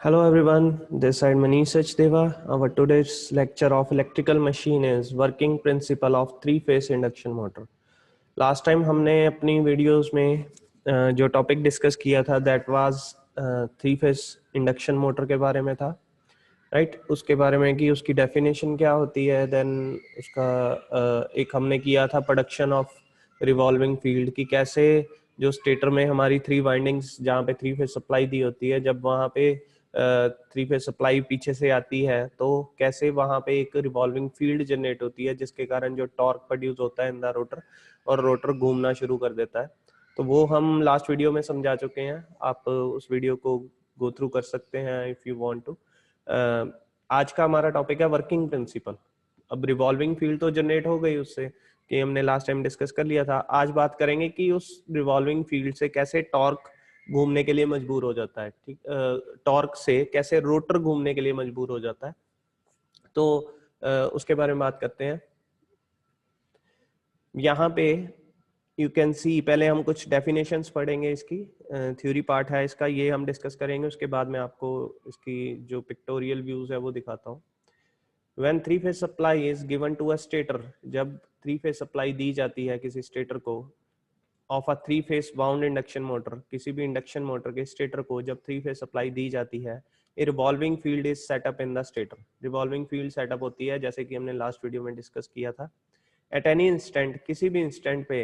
Hello everyone, this side Manish Sachdeva. Our today's lecture of electrical machine is working principle of three-phase induction motor. Last time हमने अपनी videos में जो topic discuss किया था that was three phase induction motor के बारे में था, राइट उसके बारे में कि उसकी डेफिनेशन क्या होती है, देन उसका एक हमने किया था प्रोडक्शन ऑफ रिवॉल्विंग फील्ड कि कैसे जो स्टेटर में हमारी थ्री वाइंडिंग्स जहाँ पे थ्री फेज सप्लाई दी होती है, जब वहाँ पे थ्री फेज सप्लाई पीछे से आती है तो कैसे वहाँ पे एक रिवॉल्विंग फील्ड जनरेट होती है जिसके कारण जो टॉर्क प्रोड्यूस होता है इन द रोटर और रोटर घूमना शुरू कर देता है। तो वो हम लास्ट वीडियो में समझा चुके हैं, आप उस वीडियो को गो थ्रू कर सकते हैं इफ यू वांट टू। आज का हमारा टॉपिक है वर्किंग प्रिंसिपल। अब रिवॉल्विंग फील्ड तो जनरेट हो गई उससे कि हमने लास्ट टाइम डिस्कस कर लिया था। आज बात करेंगे कि उस रिवॉल्विंग फील्ड से कैसे टॉर्क घूमने के लिए मजबूर हो जाता है, ठीक, टॉर्क से कैसे रोटर घूमने के लिए मजबूर हो जाता है, तो उसके बारे में बात करते हैं। यहाँ पे यू कैन सी, पहले हम कुछ डेफिनेशंस पढ़ेंगे, इसकी थ्योरी पार्ट है इसका, ये हम डिस्कस करेंगे। उसके बाद में आपको इसकी जो पिक्टोरियल व्यूज है वो दिखाता हूँ। When three phase supply is given to a stator, जब थ्री फेज सप्लाई दी जाती है किसी स्टेटर को of a three phase wound induction motor, किसी भी इंडक्शन मोटर के स्टेटर को जब थ्री फेज सप्लाई दी जाती है, ए revolving field is setup in the stator. Revolving field setup होती है जैसे कि हमने लास्ट वीडियो में डिस्कस किया था। एट एनी इंस्टेंट, किसी भी इंस्टेंट पे,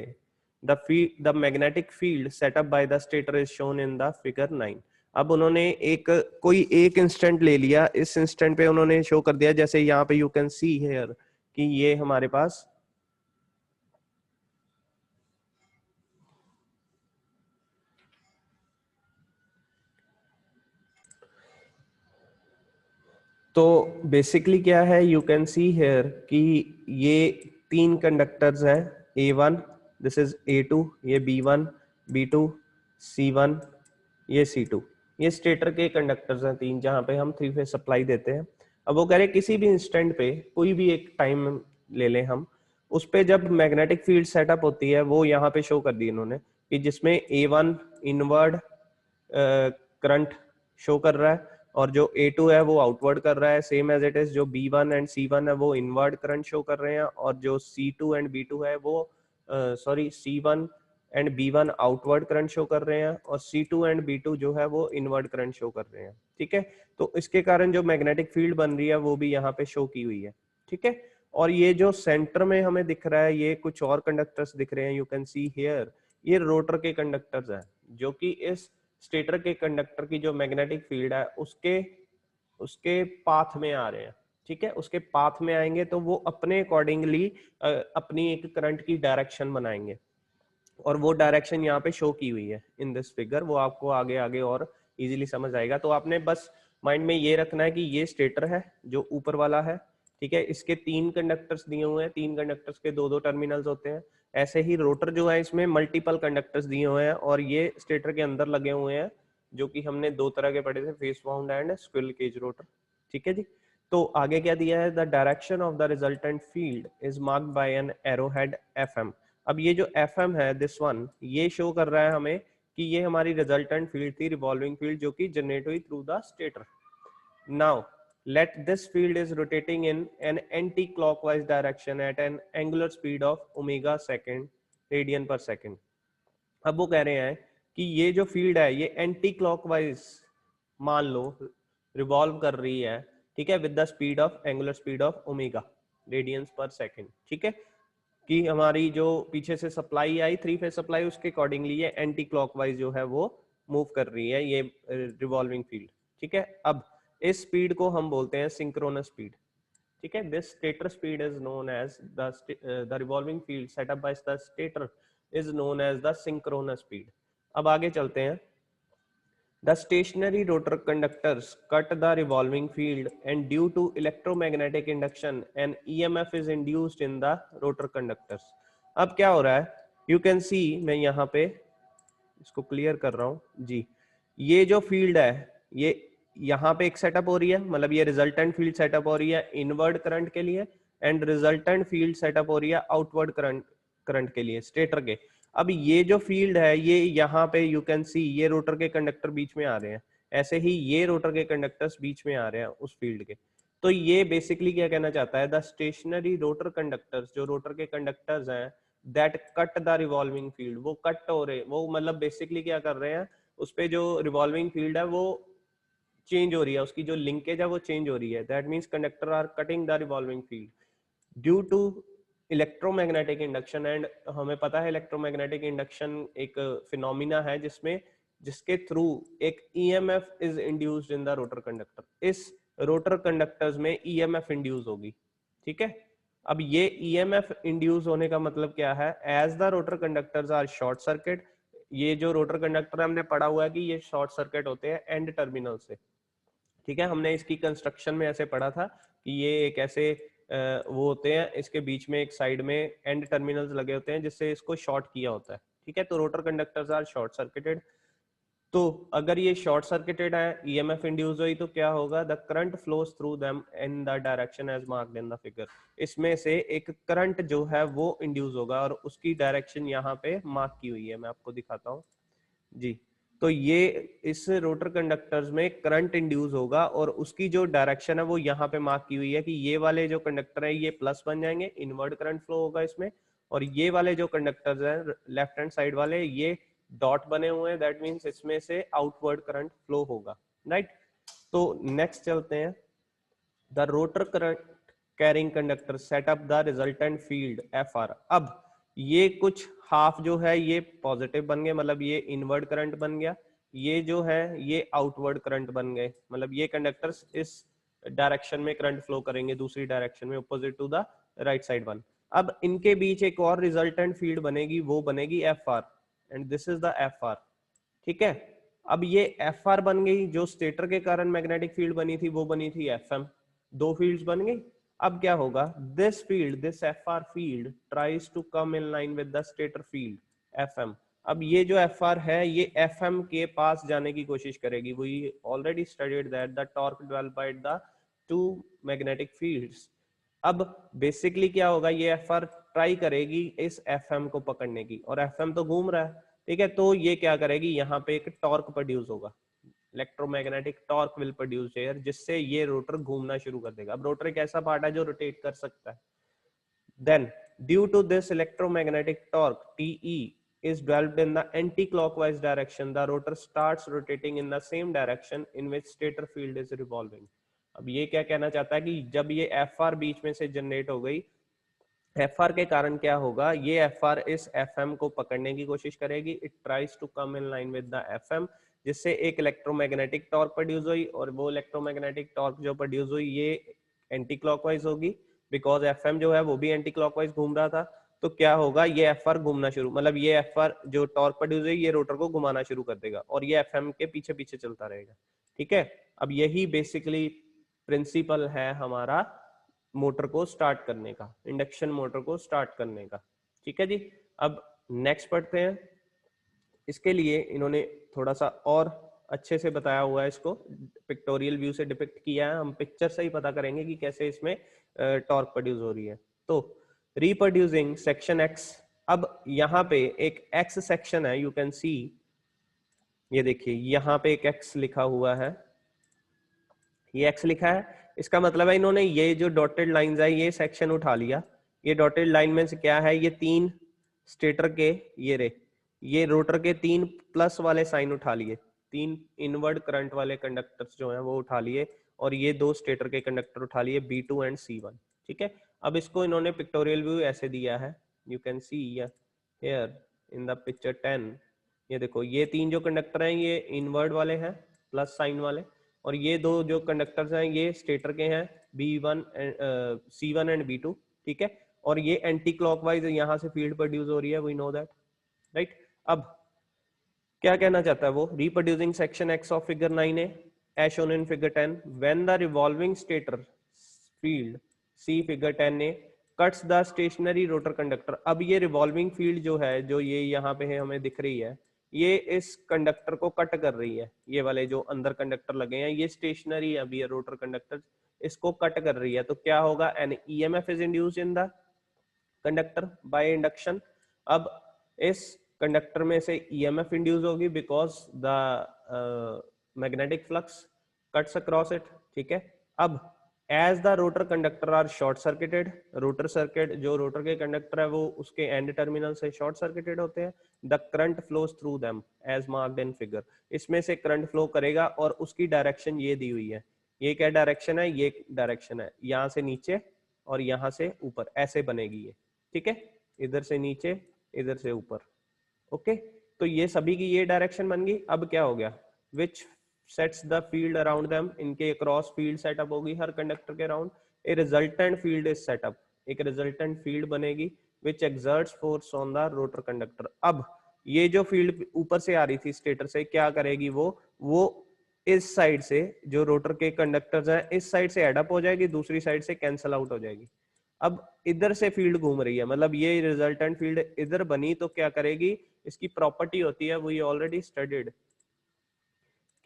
the magnetic field set up by the stator is shown in the figure 9। अब उन्होंने कोई एक इंस्टेंट ले लिया, इस इंस्टेंट पे उन्होंने शो कर दिया, जैसे यहाँ पे यू कैन सी हियर कि ये हमारे पास तो बेसिकली क्या है, यू कैन सी हियर कि ये तीन कंडक्टर्स हैं, A1, दिस इज A2, ये B1, B2, C1, ये C2, ये स्टेटर के कंडक्टर्स हैं तीन, जहां पे हम थ्री फेज सप्लाई देते हैं। अब वो कह रहे किसी भी इंस्टेंट पे, कोई भी एक टाइम ले लें हम, उस पे जब मैग्नेटिक फील्ड सेटअप होती है, वो यहाँ पे शो कर दी इन्होंने कि जिसमें A1 इनवर्ड करंट शो कर रहा है और जो A2 है वो आउटवर्ड कर रहा है, सेम एज इट इज। जो B1 एंड C1 है वो इनवर्ड करंट शो कर रहे हैं, और जो C2 एंड B2 है वो C1 and B1 outward current show कर रहे हैं, और C2 एंड B2 जो है वो इनवर्ड करंट शो कर रहे हैं। ठीक है, तो इसके कारण जो मैग्नेटिक फील्ड बन रही है वो भी यहाँ पे शो की हुई है। ठीक है, और ये जो सेंटर में हमें दिख रहा है, ये कुछ और कंडक्टर्स दिख रहे हैं, यू कैन सी हियर, ये रोटर के कंडक्टर्स हैं, जो कि इस स्टेटर के कंडक्टर की जो मैग्नेटिक फील्ड है उसके उसके पाथ में आ रहे हैं। ठीक है, उसके पाथ में आएंगे तो वो अपने अकॉर्डिंगली अपनी एक करंट की डायरेक्शन बनाएंगे, और वो डायरेक्शन यहाँ पे शो की हुई है इन दिस फिगर। वो आपको आगे आगे और इजीली समझ आएगा। तो आपने बस माइंड में ये रखना है कि ये स्टेटर है जो ऊपर वाला है, ठीक है, इसके तीन कंडक्टर्स दिए हुए हैं, तीन कंडक्टर्स के दो दो टर्मिनल्स होते हैं। ऐसे ही रोटर जो है इसमें मल्टीपल कंडक्टर्स दिए हुए हैं, और ये स्टेटर के अंदर लगे हुए हैं, जो कि हमने दो तरह के पढ़े थे, phase wound and squirrel cage rotor. ठीक है जी, तो आगे क्या दिया है, the direction of the resultant field is marked by an arrowhead FM। अब ये जो FM है, दिस वन, ये शो कर रहा है हमें कि ये हमारी रिजल्टेंट फील्ड थी, रिवॉल्विंग फील्ड, जो कि जनरेट हुई through the stator. Now let this field is rotating in an anti-clockwise direction at an angular speed of omega second radian per second। अब वो कह रहे हैं कि ये जो फील्ड है ये एंटी क्लॉकवाइज मान लो रिवॉल्व कर रही है, ठीक है, with the speed of angular speed of omega radiance पर सेकंड। ठीक है, कि हमारी जो पीछे से supply I three phase supply, उसके अकॉर्डिंगली ये एंटी क्लॉकवाइज जो है वो मूव कर रही है ये रिवॉल्विंग फील्ड। ठीक है, अब इस स्पीड को हम बोलते हैं सिंक्रोनस स्पीड। ठीक है, this stator speed is known as the revolving field set up by the stator is known as the synchronous speed. अब आगे चलते हैं। The stationary rotor conductors cut the revolving field, and due to electromagnetic induction an EMF is induced in the rotor conductors। अब क्या हो रहा है, you can see, मैं यहाँ पे इसको क्लियर कर रहा हूँ जी। ये जो फील्ड है ये यहाँ पे एक सेटअप हो रही है, मतलब ये रिजल्टेंट फील्ड सेटअप हो रही है इनवर्ड करंट के लिए, एंड रिजल्टेंट फील्ड सेटअप हो रही है आउटवर्ड करंट के लिए स्टेटर के। अब ये जो फील्ड है ये यहाँ पे यू कैन सी, ये रोटर के कंडक्टर बीच में आ रहे हैं, ऐसे ही ये रोटर के कंडक्टर्स बीच में आ रहे हैं उस फील्ड के। तो ये बेसिकली क्या कहना चाहता है, द स्टेशनरी रोटर कंडक्टर्स, जो रोटर के कंडक्टर्स हैं, that cut the revolving field, वो कट हो रहे, वो मतलब बेसिकली क्या कर रहे हैं, उस पे जो रिवॉल्विंग फील्ड है वो चेंज हो रही है, उसकी जो लिंकेज है वो चेंज हो रही है। That means conductor are cutting the revolving field due to electromagnetic induction. And हमें पता है इलेक्ट्रोमैग्नेटिक इंडक्शन एक फिनोमिना है जिसमें, जिसके थ्रू एक EMF is induced in the rotor conductor. इस रोटर कंडक्टर्स में ईएमएफ इंड्यूस होगी, ठीक है। अब ये ईएमएफ इंड्यूस होने का मतलब क्या है, as the rotor conductors are short circuit, ये जो रोटर कंडक्टर हमने पढ़ा हुआ है कि ये शॉर्ट सर्किट होते हैं एंड टर्मिनल से, ठीक है। हमने इसकी कंस्ट्रक्शन में ऐसे पढ़ा था कि ये एक ऐसे वो होते हैं, इसके बीच में एक साइड में एंड टर्मिनल्स लगे होते हैं जिससे इसको शॉर्ट किया होता है, ठीक है। तो rotor conductors are short circuited. तो अगर ये शॉर्ट सर्किटेड है, ईएमएफ इंड्यूस हुई, तो क्या होगा, the current flows through them in the direction as marked in the figure. इसमें से एक करंट जो है वो इंड्यूस होगा और उसकी डायरेक्शन यहाँ पे मार्क की हुई है, मैं आपको दिखाता हूँ जी। तो ये इस रोटर कंडक्टर्स में करंट इंड्यूस होगा और उसकी जो डायरेक्शन है वो यहाँ पे मार्क की हुई है कि ये वाले जो कंडक्टर है ये प्लस बन जाएंगे, इनवर्ड करंट फ्लो होगा इसमें, और ये वाले जो कंडक्टर्स हैं लेफ्ट हैंड साइड वाले ये डॉट बने हुए हैं, दैट मीन्स इसमें से आउटवर्ड करंट फ्लो होगा, राइट। तो नेक्स्ट चलते हैं, the rotor current carrying conductor set up the resultant field F R. अब ये कुछ हाफ जो है ये पॉजिटिव बन गए, मतलब ये इनवर्ड करंट बन गया, ये जो है ये आउटवर्ड करंट बन गए, मतलब ये कंडक्टर्स इस डायरेक्शन में करंट फ्लो करेंगे, दूसरी डायरेक्शन में opposite to the right side one. अब इनके बीच एक और रिजल्टेंट फील्ड बनेगी, वो बनेगी F R, and this is the F R, ठीक है। अब ये एफ आर बन गई, जो स्टेटर के कारण मैग्नेटिक फील्ड बनी थी वो बनी थी एफ एम, दो फील्ड्स बन गई। अब क्या होगा, this field, this F R field tries to come in line with the stator field F M. अब ये जो एफ आर है ये एफ एम के पास जाने की कोशिश करेगी। We already studied that the torque developed by the two magnetic fields. अब बेसिकली क्या होगा, ये एफ आर ट्राई करेगी इस एफ एम को पकड़ने की, और एफ एम तो घूम रहा है, ठीक है। तो ये क्या करेगी, यहाँ पे एक टॉर्क प्रोड्यूस होगा, electromagnetic torque will produce here, जिससे ये रोटर घूमना शुरू कर देगा। अब रोटर एक ऐसा पार्ट है जो रोटेट कर सकता है। Then due to this electromagnetic torque TE is developed in the anti-clockwise direction, the rotor starts rotating in the same direction in which stator field is revolving। अब ये क्या कहना चाहता है कि जब ये एफ आर बीच में से जनरेट हो गई, एफ आर के कारण क्या होगा, ये एफ आर इस एफ एम को पकड़ने की कोशिश करेगी, it tries to come in line with the F M, जिससे एक इलेक्ट्रोमैग्नेटिक टॉर्क प्रोड्यूस हुई, और वो इलेक्ट्रोमैग्नेटिक टॉर्क जो प्रोड्यूस हुई ये एंटी क्लॉकवाइज होगी, बिकॉज एफ एम जो है वो भी एंटी क्लॉकवाइज घूम रहा था। तो क्या होगा, ये एफ आर घूमना शुरू, मतलब ये एफ आर जो टॉर्क प्रोड्यूस हुई ये रोटर को घुमाना शुरू कर देगा और ये एफ एम के पीछे पीछे चलता रहेगा, ठीक है। अब यही बेसिकली प्रिंसिपल है हमारा मोटर को स्टार्ट करने का, इंडक्शन मोटर को स्टार्ट करने का, ठीक है जी। अब नेक्स्ट पढ़ते हैं। इसके लिए इन्होंने थोड़ा सा और अच्छे से बताया हुआ है, इसको पिक्टोरियल व्यू से डिपिक्ट किया है, हम पिक्चर से ही पता करेंगे कि कैसे इसमें टॉर्क प्रोड्यूस हो रही है। तो रिप्रोड्यूसिंग सेक्शन एक्स, अब यहाँ पे एक एक्स सेक्शन है, यू कैन सी, ये देखिए यहाँ पे एक एक्स लिखा हुआ है, ये एक्स लिखा है, इसका मतलब है इन्होंने ये जो डॉटेड लाइंस है ये सेक्शन उठा लिया। ये डॉटेड लाइन में से क्या है, ये तीन स्टेटर के ये रोटर के तीन प्लस वाले साइन उठा लिए, तीन इनवर्ड करंट वाले कंडक्टर्स जो हैं वो उठा लिए, और ये दो स्टेटर के कंडक्टर उठा लिए B2 एंड C1, ठीक है। अब इसको इन्होंने पिक्टोरियल व्यू ऐसे दिया है, you can see here in the picture 10। ये देखो ये तीन जो कंडक्टर हैं ये इनवर्ड वाले हैं, प्लस साइन वाले, और ये दो जो कंडक्टर्स हैं ये स्टेटर के हैं, B1 C1 एंड B2, ठीक है। और ये एंटी क्लॉकवाइज यहाँ से फील्ड प्रोड्यूस हो रही है, वी नो दैट, राइट। अब क्या कहना चाहता है वो, reproducing section x of figure 9A as shown in figure 10 when the revolving stator field see figure 10A cuts the stationary rotor conductor। अब ये रिवॉल्विंग फील्ड जो है, जो ये यहाँ पे है हमें दिख रही है, ये इस कंडक्टर को कट कर रही है, ये वाले जो अंदर कंडक्टर लगे हैं ये स्टेशनरी है, अभी ये रोटर कंडक्टर इसको कट कर रही है। तो क्या होगा, an EMF is induced in the conductor by induction. अब इस कंडक्टर में से ईएमएफ इंड्यूस होगी because the magnetic flux cuts across it, ठीक है। अब as the rotor conductor are short circuited, rotor circuit जो rotor के conductor है वो उसके end terminal से short circuited होते हैं, the current flows through them as marked in figure, इसमें से current flow करेगा और उसकी direction ये दी हुई है, ये क्या डायरेक्शन है, ये डायरेक्शन है, यहाँ से नीचे और यहाँ से ऊपर ऐसे बनेगी ये, ठीक है, इधर से नीचे इधर से ऊपर, ओके। तो ये सभी की ये डायरेक्शन बन गई। अब क्या हो गया, which sets the field around them, इनके क्रॉस फील्ड सेटअप होगी हर कंडक्टर के around, a resultant field is setup, एक रिजल्टेंट फील्ड बनेगी which exerts force on the rotor conductor. अब ये जो फील्ड ऊपर से आ रही थी स्टेटर से, क्या करेगी वो इस साइड से जो रोटर के कंडक्टर्स हैं इस साइड से एडअप हो जाएगी, दूसरी साइड से कैंसल आउट हो जाएगी। अब इधर से फील्ड घूम रही है, मतलब ये रिजल्टेंट फील्ड इधर बनी तो क्या करेगी, इसकी प्रॉपर्टी होती है वो ये ऑलरेडी स्टडीड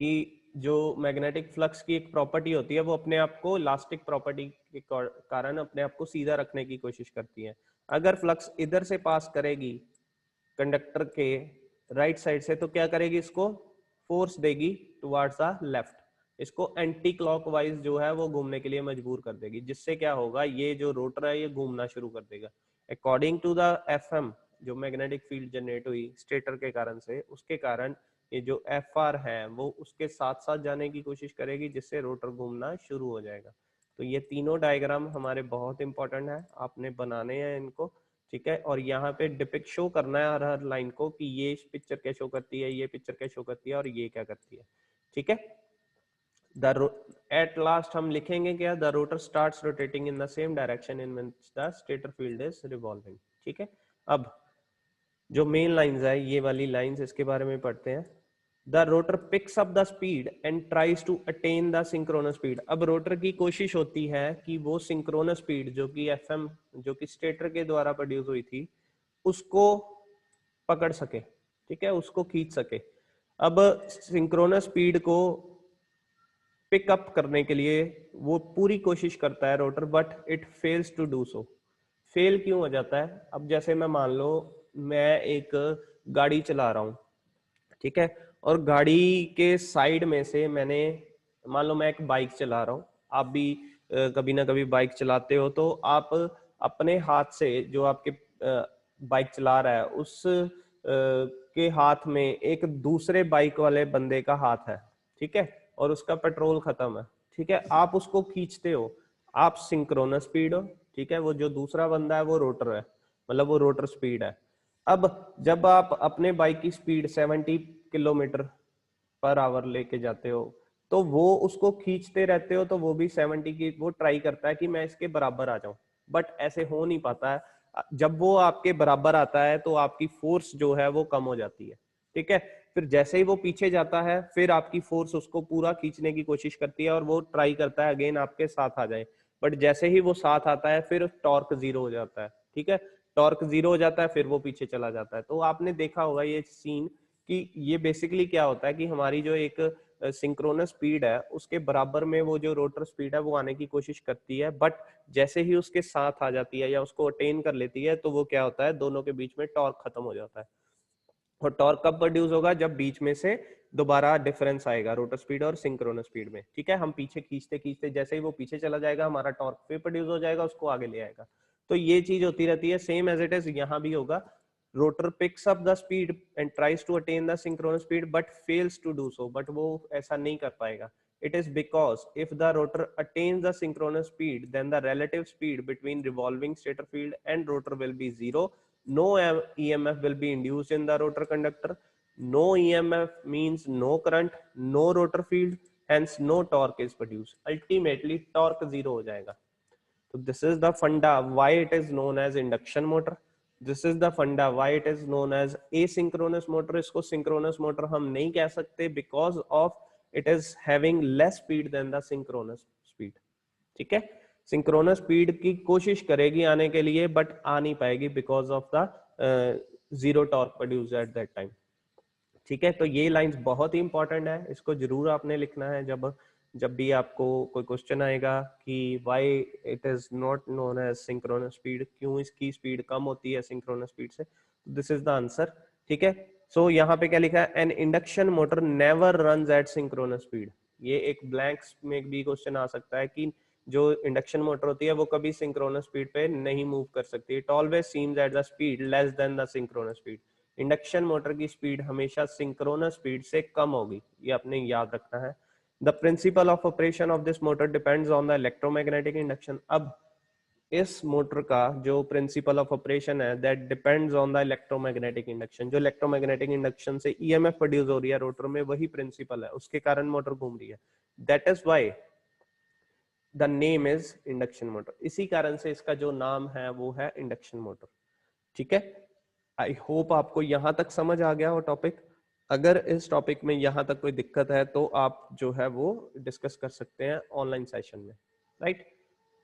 कि जो मैग्नेटिक फ्लक्स की एक प्रॉपर्टी होती है वो अपने आप को इलास्टिक प्रॉपर्टी के कारण अपने आप को सीधा रखने की कोशिश करती है। अगर फ्लक्स इधर से पास करेगी कंडक्टर के राइट साइड से तो क्या करेगी, इसको फोर्स देगी टुवर्ड्स द लेफ्ट, इसको एंटी क्लॉकवाइज जो है वो घूमने के लिए मजबूर कर देगी, जिससे क्या होगा, ये जो रोटर है ये घूमना शुरू कर देगा। अकॉर्डिंग टू द एफएम जो मैग्नेटिक फील्ड जनरेट हुई स्टेटर के कारण से, उसके कारण ये जो एफ आर है वो उसके साथ साथ जाने की कोशिश करेगी, जिससे रोटर घूमना शुरू हो जाएगा। तो ये तीनों डायग्राम हमारे बहुत इंपॉर्टेंट है, आपने बनाने हैं इनको, ठीक है। और यहाँ पे डिपिक्ट शो करना है हर हर लाइन को कि ये इस पिक्चर क्या शो करती है, ये पिक्चर क्या शो करती है और ये क्या करती है, ठीक है। एट लास्ट हम लिखेंगे क्या, the rotor starts rotating in the same direction in which the stator field is revolving, ठीक है। अब जो मेन लाइंस है ये वाली लाइंस, इसके बारे में पढ़ते हैं। The rotor picks up the speed and tries to attain the synchronous speed. अब रोटर की कोशिश होती है कि वो सिंक्रोनस स्पीड जो कि एफएम जो कि स्टेटर के द्वारा प्रोड्यूस हुई थी उसको पकड़ सके, ठीक है, उसको खींच सके। अब सिंक्रोनस स्पीड को पिकअप करने के लिए वो पूरी कोशिश करता है rotor, but it fails to do so. Fail क्यों हो जाता है, अब जैसे मैं मान लो मैं एक गाड़ी चला रहा हूँ, ठीक है, और गाड़ी के साइड में से मैंने, मान लो मैं एक बाइक चला रहा हूँ, आप भी कभी ना कभी बाइक चलाते हो, तो आप अपने हाथ से जो आपके बाइक चला रहा है उस के हाथ में एक दूसरे बाइक वाले बंदे का हाथ है, ठीक है, और उसका पेट्रोल खत्म है, ठीक है, आप उसको खींचते हो, आप सिंक्रोनस स्पीड हो, ठीक है, वो जो दूसरा बंदा है वो रोटर है, मतलब वो रोटर स्पीड है। अब जब आप अपने बाइक की स्पीड 70 किलोमीटर पर आवर लेके जाते हो तो वो उसको खींचते रहते हो, तो वो भी 70 की वो ट्राई करता है कि मैं इसके बराबर आ जाऊं, बट ऐसे हो नहीं पाता है। जब वो आपके बराबर आता है तो आपकी फोर्स जो है वो कम हो जाती है, ठीक है। फिर जैसे ही वो पीछे जाता है फिर आपकी फोर्स उसको पूरा खींचने की कोशिश करती है और वो ट्राई करता है अगेन आपके साथ आ जाए, बट जैसे ही वो साथ आता है फिर टॉर्क जीरो हो जाता है, ठीक है, टॉर्क जीरो हो जाता है, फिर वो पीछे चला जाता है। तो आपने देखा होगा ये सीन कि ये बेसिकली क्या होता है कि हमारी जो एक सिंक्रोनस स्पीड है उसके बराबर में वो जो रोटर स्पीड है वो आने की कोशिश करती है, बट जैसे ही उसके साथ आ जाती है या उसको अटेन कर लेती है तो वो क्या होता है, दोनों के बीच में टॉर्क खत्म हो जाता है। और टॉर्क कब प्रोड्यूस होगा, जब बीच में से दोबारा डिफरेंस आएगा रोटर स्पीड और सिंक्रोनस स्पीड में, ठीक है। हम पीछे खींचते खींचते जैसे ही वो पीछे चला जाएगा हमारा टॉर्क फिर प्रोड्यूस हो जाएगा, उसको आगे ले आएगा। तो ये चीज होती रहती है, सेम एज इट इज यहाँ भी होगा। Rotor picks up the speed and tries to attain the synchronous speed but fails to do so, but वो ऐसा नहीं कर पाएगा। It is because if the rotor attains the synchronous speed, then the relative speed between revolving stator field and rotor will be zero. No EMF will be induced in the rotor conductor. No EMF means no current, no rotor field, hence no torque is produced. Ultimately, torque zero हो जाएगा। So this is the funda why it is known as induction motor. This is the funda why it is known as asynchronous motor. इसको synchronous motor हम नहीं कह सकते because of it is having less speed than the synchronous speed. ठीक है, synchronous speed की कोशिश करेगी आने के लिए बट आ नहीं पाएगी because of the zero torque produce at that time, ठीक है। तो ये लाइंस बहुत ही इंपॉर्टेंट है, इसको जरूर आपने लिखना है जब जब भी आपको कोई क्वेश्चन आएगा कि why it is not known as synchronous speed, क्यों इसकी स्पीड कम होती है सिंक्रोनस स्पीड से, दिस इज द आंसर, ठीक है। सो यहाँ पे क्या लिखा है, an induction motor never runs at synchronous speed. ये एक ब्लैंक्स में भी क्वेश्चन आ सकता है कि जो इंडक्शन मोटर होती है वो कभी सिंक्रोनस स्पीड पे नहीं मूव कर सकती। It always seems at the speed less than the synchronous speed. Induction motor की स्पीड हमेशा सिंक्रोनस स्पीड से कम होगी, ये आपने याद रखना है। The principle of operation of this motor depends on the electromagnetic induction. अब इस मोटर का जो प्रिंसिपल ऑफ ऑपरेशन है that depends on the electromagnetic induction. जो इलेक्ट्रोमैग्नेटिक इंडक्शन से ईएमएफ प्रोड्यूस हो रही है रोटर में, वही प्रिंसिपल है, उसके कारण मोटर घूम रही है। That is why the name is induction motor. इसी कारण से इसका जो नाम है वो है इंडक्शन मोटर। ठीक है, आई होप आपको यहां तक समझ आ गया हो टॉपिक। अगर इस टॉपिक में यहां तक कोई दिक्कत है तो आप जो है वो डिस्कस कर सकते हैं ऑनलाइन सेशन में, राइट।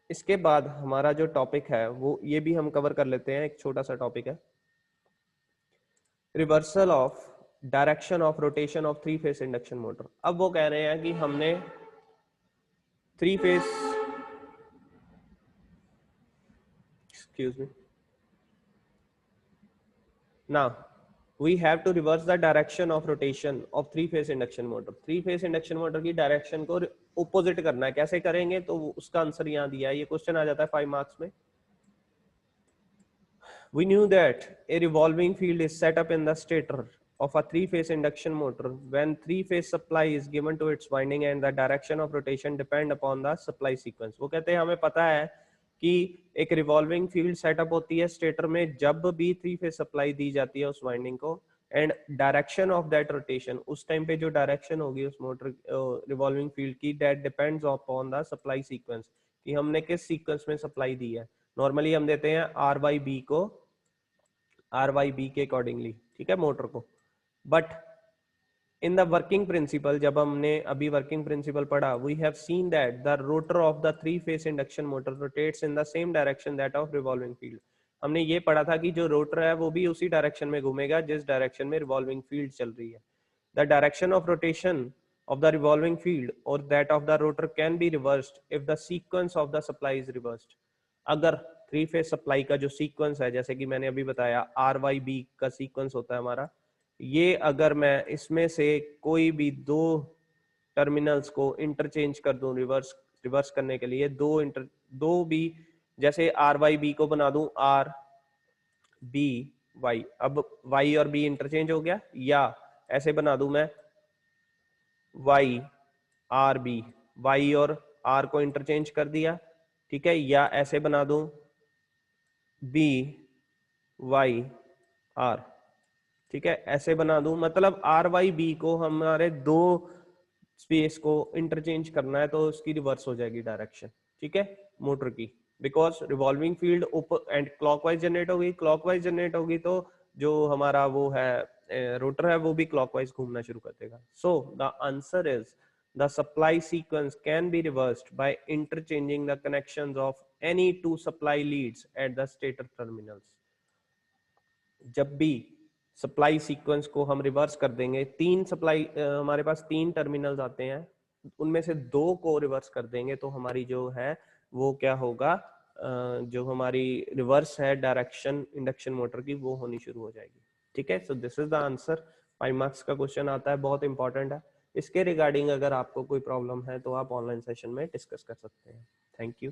इसके बाद हमारा जो टॉपिक है वो ये भी हम कवर कर लेते हैं, एक छोटा सा टॉपिक है, reversal of direction of rotation of three phase induction motor. अब वो कह रहे हैं कि हमने three phase, excuse me, now we have to reverse the direction of rotation of three phase induction motor। Three phase induction motor की direction को opposite करना है। कैसे करेंगे तो उसका आंसर यहाँ दिया है, ये क्वेश्चन आ जाता है 5 मार्क्स में। We knew that a revolving field is set up in the stator of a three-phase induction motor when three-phase supply is given to its winding and the direction of rotation depend upon the supply sequence। वो कहते हैं हमें पता है कि एक revolving field setup होती है स्टेटर में जब भी थ्री फेज सप्लाई दी जाती है उस वाइंडिंग को, and direction of that rotation, उस टाइम पे जो डायरेक्शन होगी उस मोटर रिवॉल्विंग फील्ड की, that depends upon the supply sequence, कि हमने किस सीक्वेंस में सप्लाई दी है। नॉर्मली हम देते हैं आर बाई बी को, आर वाई बी के अकॉर्डिंगली, ठीक है, मोटर को। But in the working principle, जब हमने अभी वर्किंग प्रिंसिपल पढ़ा, we have seen that the rotor of the three phase induction motor rotates in the same direction that of revolving field. हमने ये पढ़ा था कि जो रोटर है वो भी उसी डायरेक्शन में घूमेगा जिस डायरेक्शन में रिवॉल्विंग फील्ड चल रही है। The direction of rotation of the revolving field or that of the rotor can be reversed if the sequence of the supply is reversed। अगर थ्री फेज सप्लाई का जो सीक्वेंस है, जैसे कि मैंने अभी बताया आर वाई बी का सीक्वेंस होता है हमारा, ये अगर मैं इसमें से कोई भी दो टर्मिनल्स को इंटरचेंज कर दूं, रिवर्स करने के लिए दो भी, जैसे आर वाई बी को बना दूं आर बी वाई, अब वाई और बी इंटरचेंज हो गया, या ऐसे बना दूं मैं वाई आर बी, वाई और आर को इंटरचेंज कर दिया, ठीक है, या ऐसे बना दूं बी वाई आर, ठीक है, ऐसे बना दूं, मतलब आर वाई बी को हमारे दो स्पेस को इंटरचेंज करना है तो उसकी रिवर्स हो जाएगी डायरेक्शन, ठीक है, मोटर की। Because revolving field and clockwise generate होगी, क्लॉकवाइज जनरेट होगी तो जो हमारा वो है रोटर है वो भी क्लॉकवाइज घूमना शुरू कर देगा। So the answer is the supply sequence can be reversed by interchanging the connections of any two supply leads at the stator terminals। जब भी सप्लाई सीक्वेंस को हम रिवर्स कर देंगे, तीन सप्लाई हमारे पास तीन टर्मिनल्स आते हैं, उनमें से दो को रिवर्स कर देंगे तो हमारी जो है वो क्या होगा, जो हमारी रिवर्स है डायरेक्शन इंडक्शन मोटर की वो होनी शुरू हो जाएगी। ठीक है, so this is the answer. 5 marks का क्वेश्चन आता है, बहुत इंपॉर्टेंट है। इसके रिगार्डिंग अगर आपको कोई प्रॉब्लम है तो आप ऑनलाइन सेशन में डिस्कस कर सकते हैं। Thank you.